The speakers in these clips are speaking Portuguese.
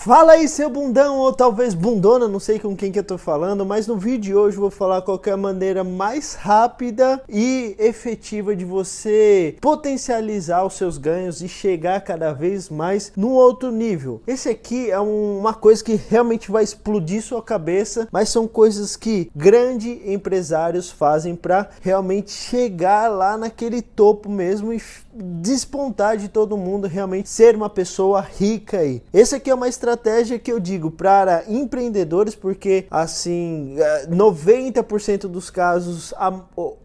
Fala aí, seu bundão, ou talvez bundona, não sei com quem que eu tô falando, mas no vídeo de hoje eu vou falar qual que é a maneira mais rápida e efetiva de você potencializar os seus ganhos e chegar cada vez mais num outro nível. Esse aqui é uma coisa que realmente vai explodir sua cabeça, mas são coisas que grandes empresários fazem para realmente chegar lá naquele topo mesmo e despontar de todo mundo, realmente ser uma pessoa rica aí. Esse aqui é uma estratégia que eu digo para empreendedores, porque assim 90% dos casos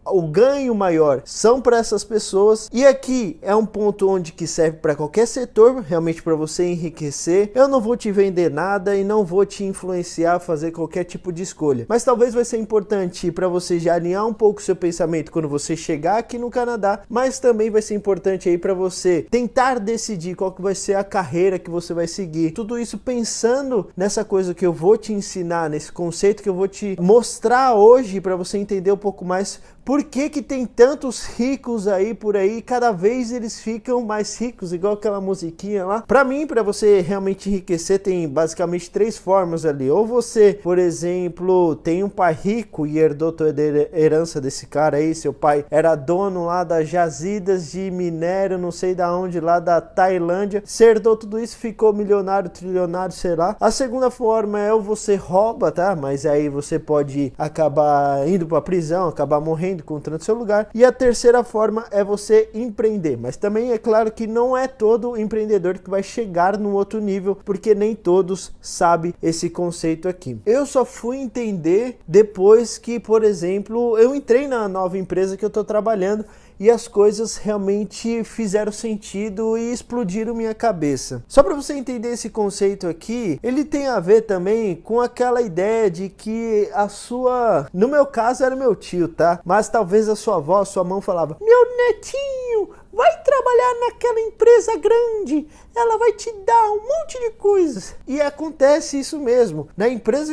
o ganho maior são para essas pessoas, e aqui é um ponto onde que serve para qualquer setor, realmente para você enriquecer. Eu não vou te vender nada e não vou te influenciar a fazer qualquer tipo de escolha, mas talvez vai ser importante para você já alinhar um pouco o seu pensamento quando você chegar aqui no Canadá, mas também vai ser importante aí para você tentar decidir qual que vai ser a carreira que você vai seguir. Tudo isso pensando nessa coisa que eu vou te ensinar, nesse conceito que eu vou te mostrar hoje, para você entender um pouco mais por que que tem tantos ricos aí por aí, cada vez eles ficam mais ricos, igual aquela musiquinha lá. Para mim, para você realmente enriquecer, tem basicamente 3 formas ali. Ou você, por exemplo, tem um pai rico e herdou toda a herança desse cara aí, seu pai era dono lá das jazidas de minério, não sei da onde, lá da Tailândia, você herdou tudo isso, ficou milionário, trilionário, sei lá. A segunda forma é ou você rouba, tá? Mas aí você pode acabar indo pra prisão, acabar morrendo, encontrando seu lugar. E a terceira forma é você empreender, mas também é claro que não é todo empreendedor que vai chegar no outro nível, porque nem todos sabem esse conceito aqui. Eu só fui entender depois que, por exemplo, eu entrei na nova empresa que eu tô trabalhando e as coisas realmente fizeram sentido e explodiram minha cabeça. Só para você entender esse conceito aqui, ele tem a ver também com aquela ideia de que a sua... No meu caso era meu tio, tá? Mas talvez a sua avó, a sua mãe falava: meu netinho, vai trabalhar naquela empresa grande, ela vai te dar um monte de coisas. E acontece isso mesmo. Na empresa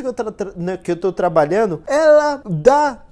que eu tô trabalhando, ela dá...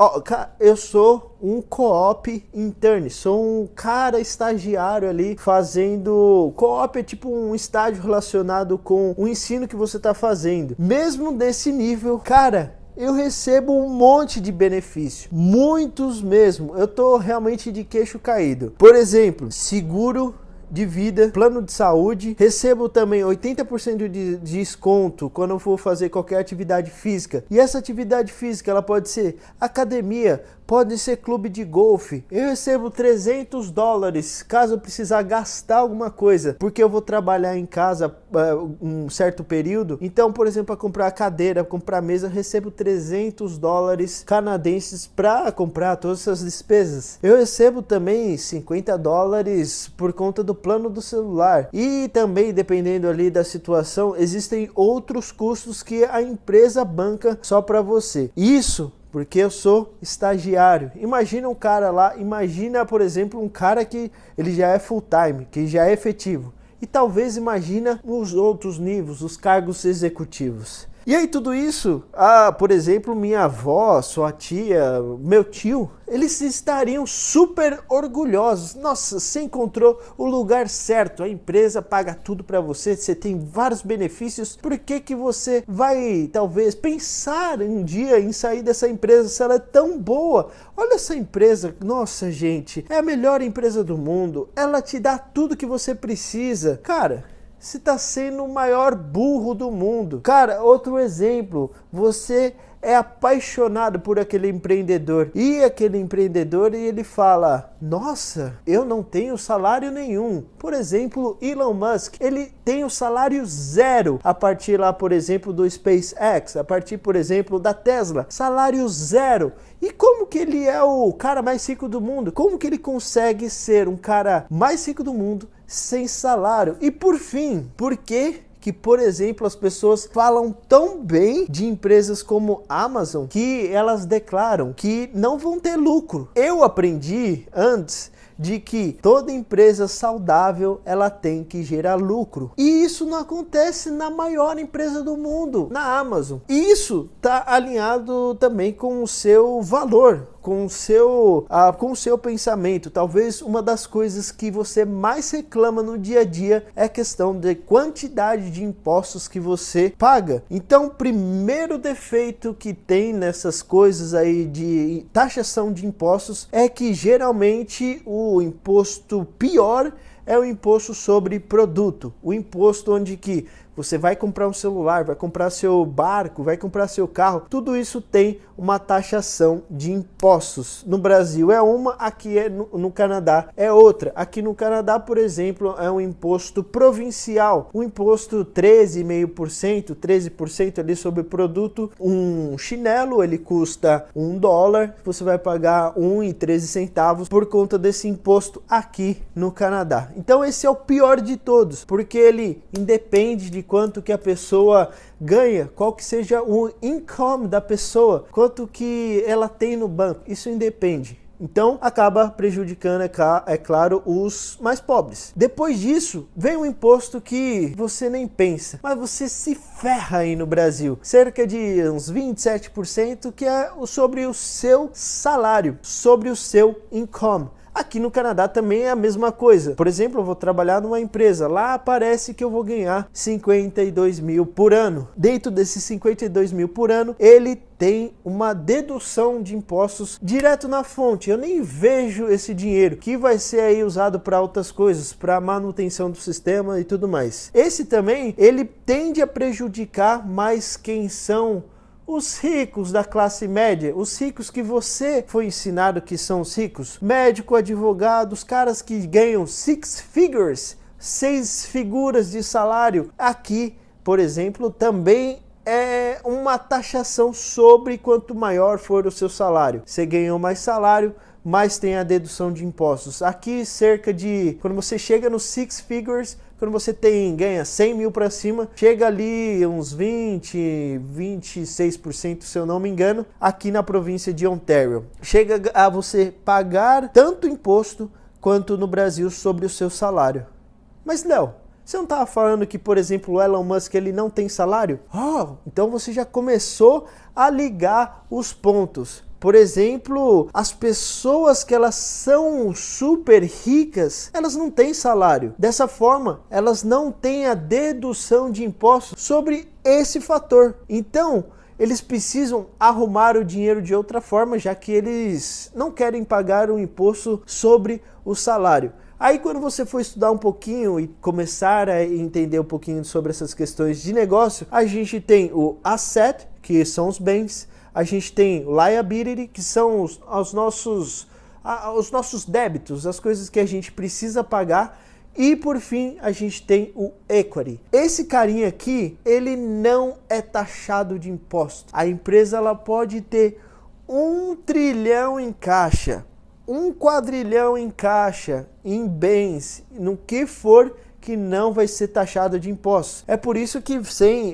eu sou um co-op intern, sou um cara estagiário ali fazendo... Co-op é tipo um estágio relacionado com o ensino que você tá fazendo. Mesmo nesse nível, cara, eu recebo um monte de benefício, muitos mesmo. Eu tô realmente de queixo caído. Por exemplo, seguro de vida, plano de saúde, recebo também 80% de desconto quando eu for fazer qualquer atividade física. E essa atividade física, ela pode ser academia, pode ser clube de golfe. Eu recebo $300 caso eu precisar gastar alguma coisa, porque eu vou trabalhar em casa um certo período. Então, por exemplo, para comprar cadeira, comprar mesa, eu recebo $300 canadenses para comprar todas essas despesas. Eu recebo também $50 por conta do plano do celular. E também, dependendo ali da situação, existem outros custos que a empresa banca só para você. Isso porque eu sou estagiário. Imagina um cara lá, imagina, por exemplo, um cara que ele já é full time, que já é efetivo. E talvez imagina os outros níveis, os cargos executivos. E aí tudo isso, por exemplo, minha avó, sua tia, meu tio, eles estariam super orgulhosos. Nossa, você encontrou o lugar certo, a empresa paga tudo para você, você tem vários benefícios. Por que que você vai talvez pensar um dia em sair dessa empresa se ela é tão boa? Olha essa empresa, nossa gente, é a melhor empresa do mundo, ela te dá tudo que você precisa. Cara, você está sendo o maior burro do mundo. Cara, outro exemplo, você é apaixonado por aquele empreendedor e aquele empreendedor ele fala: nossa, eu não tenho salário nenhum. Por exemplo, Elon Musk, ele tem o salário zero a partir lá, por exemplo, do SpaceX, a partir, por exemplo, da Tesla, salário zero. E como que ele é o cara mais rico do mundo? Como que ele consegue ser um cara mais rico do mundo sem salário? E por fim, por que que, por exemplo, as pessoas falam tão bem de empresas como Amazon que elas declaram que não vão ter lucro? Eu aprendi antes de que toda empresa saudável ela tem que gerar lucro. E isso não acontece na maior empresa do mundo, na Amazon. E isso está alinhado também com o seu valor, com o seu pensamento. Talvez uma das coisas que você mais reclama no dia a dia é a questão de quantidade de impostos que você paga. Então, o primeiro defeito que tem nessas coisas aí de taxação de impostos é que geralmente o imposto pior é o imposto sobre produto, o imposto onde que você vai comprar um celular, vai comprar seu barco, vai comprar seu carro, tudo isso tem uma taxação de impostos. No Brasil é uma, aqui no Canadá é outra. Aqui no Canadá, por exemplo, é um imposto provincial, um imposto 13,5%, 13% ali sobre produto. Um chinelo, ele custa $1, você vai pagar 1,13 centavos por conta desse imposto aqui no Canadá. Então esse é o pior de todos, porque ele independe de quanto que a pessoa ganha, qual que seja o income da pessoa, quanto que ela tem no banco, isso independe. Então acaba prejudicando, é claro, os mais pobres. Depois disso, vem um imposto que você nem pensa, mas você se ferra aí no Brasil. Cerca de uns 27%, que é sobre o seu salário, sobre o seu income. Aqui no Canadá também é a mesma coisa. Por exemplo, eu vou trabalhar numa empresa. Lá aparece que eu vou ganhar 52 mil por ano. Dentro desses 52 mil por ano, ele tem uma dedução de impostos direto na fonte. Eu nem vejo esse dinheiro que vai ser aí usado para outras coisas, para manutenção do sistema e tudo mais. Esse também, ele tende a prejudicar mais quem são os ricos da classe média, os ricos que você foi ensinado que são os ricos, médico, advogado, os caras que ganham 6 figuras de salário. Aqui, por exemplo, também é uma taxação sobre quanto maior for o seu salário. Você ganhou mais salário, mais tem a dedução de impostos. Aqui quando você chega nos 6 figures, quando você ganha 100 mil para cima, chega ali uns 26%, se eu não me engano, aqui na província de Ontário. Chega a você pagar tanto imposto quanto no Brasil sobre o seu salário. Mas, Léo, você não estava falando que, por exemplo, o Elon Musk ele não tem salário? Então você já começou a ligar os pontos. Por exemplo, as pessoas que elas são super ricas, elas não têm salário. Dessa forma, elas não têm a dedução de impostos sobre esse fator. Então, eles precisam arrumar o dinheiro de outra forma, já que eles não querem pagar o imposto sobre o salário. Aí quando você for estudar um pouquinho e começar a entender um pouquinho sobre essas questões de negócio, a gente tem o asset, que são os bens, a gente tem o liability, que são os nossos débitos, as coisas que a gente precisa pagar, e por fim a gente tem o equity. Esse carinha aqui, ele não é taxado de imposto. A empresa ela pode ter 1 trilhão em caixa, 1 quadrilhão em caixa, em bens, no que for, que não vai ser taxado de impostos. É por isso que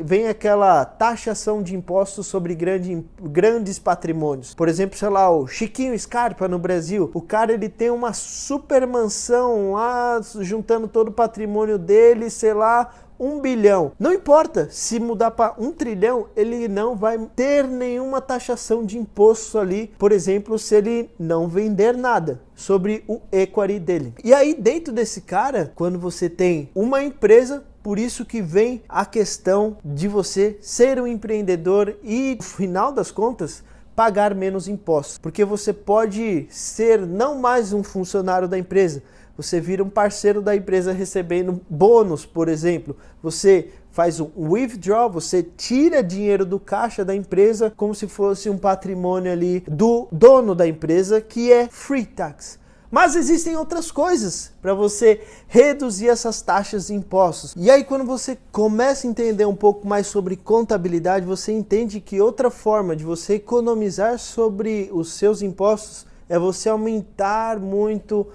vem aquela taxação de impostos sobre grandes patrimônios. Por exemplo, sei lá, o Chiquinho Scarpa no Brasil, o cara ele tem uma super mansão lá, juntando todo o patrimônio dele, sei lá, 1 bilhão. Não importa, se mudar para 1 trilhão, ele não vai ter nenhuma taxação de imposto ali, por exemplo, se ele não vender nada sobre o equity dele. E aí, dentro desse cara, quando você tem uma empresa, por isso que vem a questão de você ser um empreendedor e, no final das contas, pagar menos impostos. Porque você pode ser não mais um funcionário da empresa, você vira um parceiro da empresa recebendo bônus, por exemplo. Você faz um withdraw, você tira dinheiro do caixa da empresa como se fosse um patrimônio ali do dono da empresa, que é free tax. Mas existem outras coisas para você reduzir essas taxas de impostos. E aí quando você começa a entender um pouco mais sobre contabilidade, você entende que outra forma de você economizar sobre os seus impostos é você aumentar muito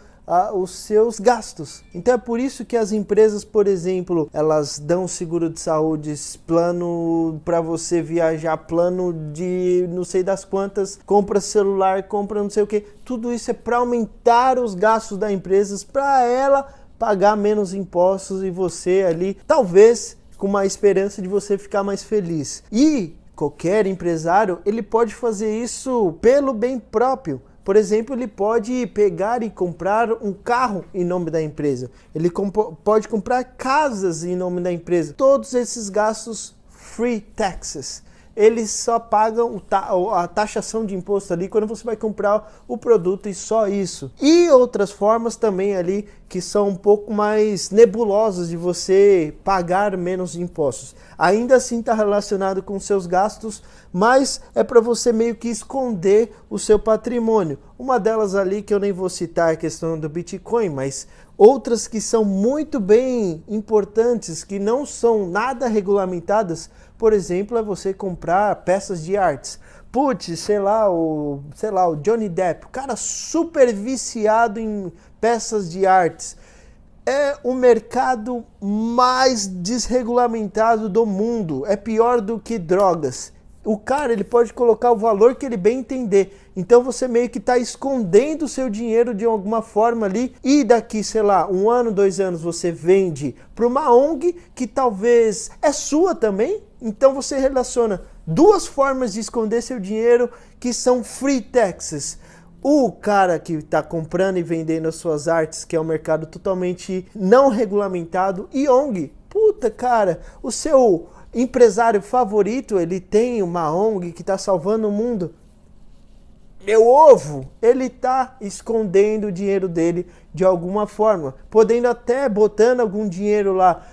os seus gastos. Então é por isso que as empresas, por exemplo, elas dão seguro de saúde, plano para você viajar, plano de não sei das quantas, compra celular, compra não sei o que. Tudo isso é para aumentar os gastos da empresa, para ela pagar menos impostos e você ali, talvez, com uma esperança de você ficar mais feliz. E qualquer empresário, ele pode fazer isso pelo bem próprio. Por exemplo, ele pode pegar e comprar um carro em nome da empresa. Ele pode comprar casas em nome da empresa. Todos esses gastos free taxes. Eles só pagam a taxação de imposto ali quando você vai comprar o produto e só isso. E outras formas também ali que são um pouco mais nebulosas de você pagar menos impostos. Ainda assim está relacionado com seus gastos, mas é para você meio que esconder o seu patrimônio. Uma delas ali que eu nem vou citar é a questão do Bitcoin, mas outras que são muito bem importantes, que não são nada regulamentadas, por exemplo, é você comprar peças de artes. Putz, sei lá, o Johnny Depp, o cara super viciado em peças de artes. É o mercado mais desregulamentado do mundo. É pior do que drogas. O cara, ele pode colocar o valor que ele bem entender. Então você meio que está escondendo o seu dinheiro de alguma forma ali. E daqui, sei lá, 1 ano, 2 anos você vende para uma ONG que talvez é sua também. Então você relaciona 2 formas de esconder seu dinheiro que são free taxes. O cara que está comprando e vendendo as suas artes, que é um mercado totalmente não regulamentado, e ONG. Puta, cara, o seu empresário favorito, ele tem uma ONG que está salvando o mundo. Meu ovo, ele está escondendo o dinheiro dele de alguma forma, podendo até botando algum dinheiro lá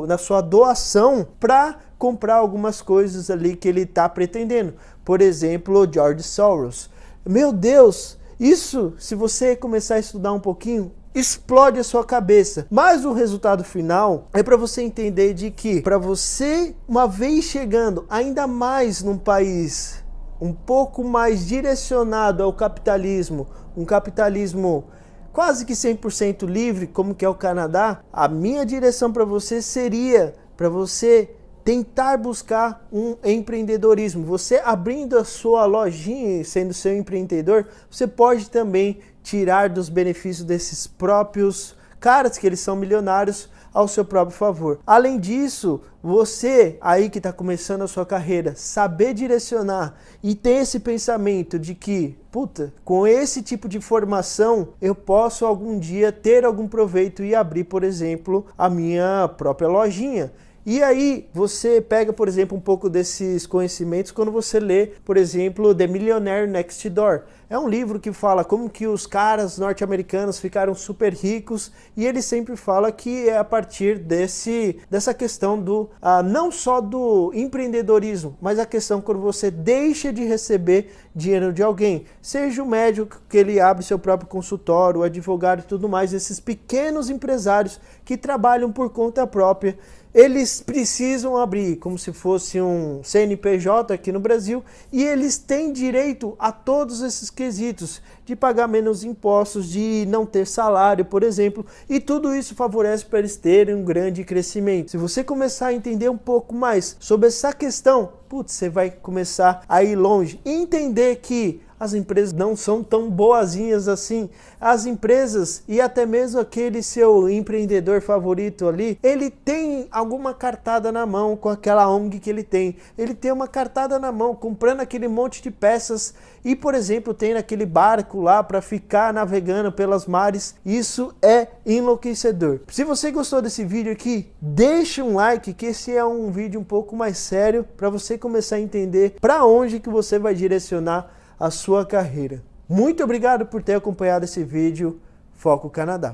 na sua doação para comprar algumas coisas ali que ele está pretendendo. Por exemplo, o George Soros. Meu Deus, isso, se você começar a estudar um pouquinho, explode a sua cabeça. Mas o resultado final é para você entender de que, para você, uma vez chegando ainda mais num país um pouco mais direcionado ao capitalismo, um capitalismo quase que 100% livre, como que é o Canadá, a minha direção para você seria para você tentar buscar um empreendedorismo. Você abrindo a sua lojinha e sendo seu empreendedor, você pode também tirar dos benefícios desses próprios caras que eles são milionários ao seu próprio favor. Além disso, você aí que está começando a sua carreira, saber direcionar e ter esse pensamento de que, puta, com esse tipo de formação eu posso algum dia ter algum proveito e abrir, por exemplo, a minha própria lojinha. E aí você pega, por exemplo, um pouco desses conhecimentos quando você lê, por exemplo, The Millionaire Next Door. É um livro que fala como que os caras norte-americanos ficaram super ricos, e ele sempre fala que é a partir dessa questão do não só do empreendedorismo, mas a questão quando você deixa de receber dinheiro de alguém, seja o médico que ele abre seu próprio consultório, o advogado e tudo mais, esses pequenos empresários que trabalham por conta própria. Eles precisam abrir como se fosse um CNPJ aqui no Brasil, e eles têm direito a todos esses quesitos, de pagar menos impostos, de não ter salário, por exemplo, e tudo isso favorece para eles terem um grande crescimento. Se você começar a entender um pouco mais sobre essa questão, putz, você vai começar a ir longe e entender que as empresas não são tão boazinhas assim. As empresas e até mesmo aquele seu empreendedor favorito ali, ele tem alguma cartada na mão com aquela ONG que ele tem. Ele tem uma cartada na mão comprando aquele monte de peças e, por exemplo, tem aquele barco lá para ficar navegando pelas mares. Isso é enlouquecedor. Se você gostou desse vídeo aqui, deixa um like, que esse é um vídeo um pouco mais sério para você começar a entender para onde que você vai direcionar a sua carreira. Muito obrigado por ter acompanhado esse vídeo. Foco Canadá.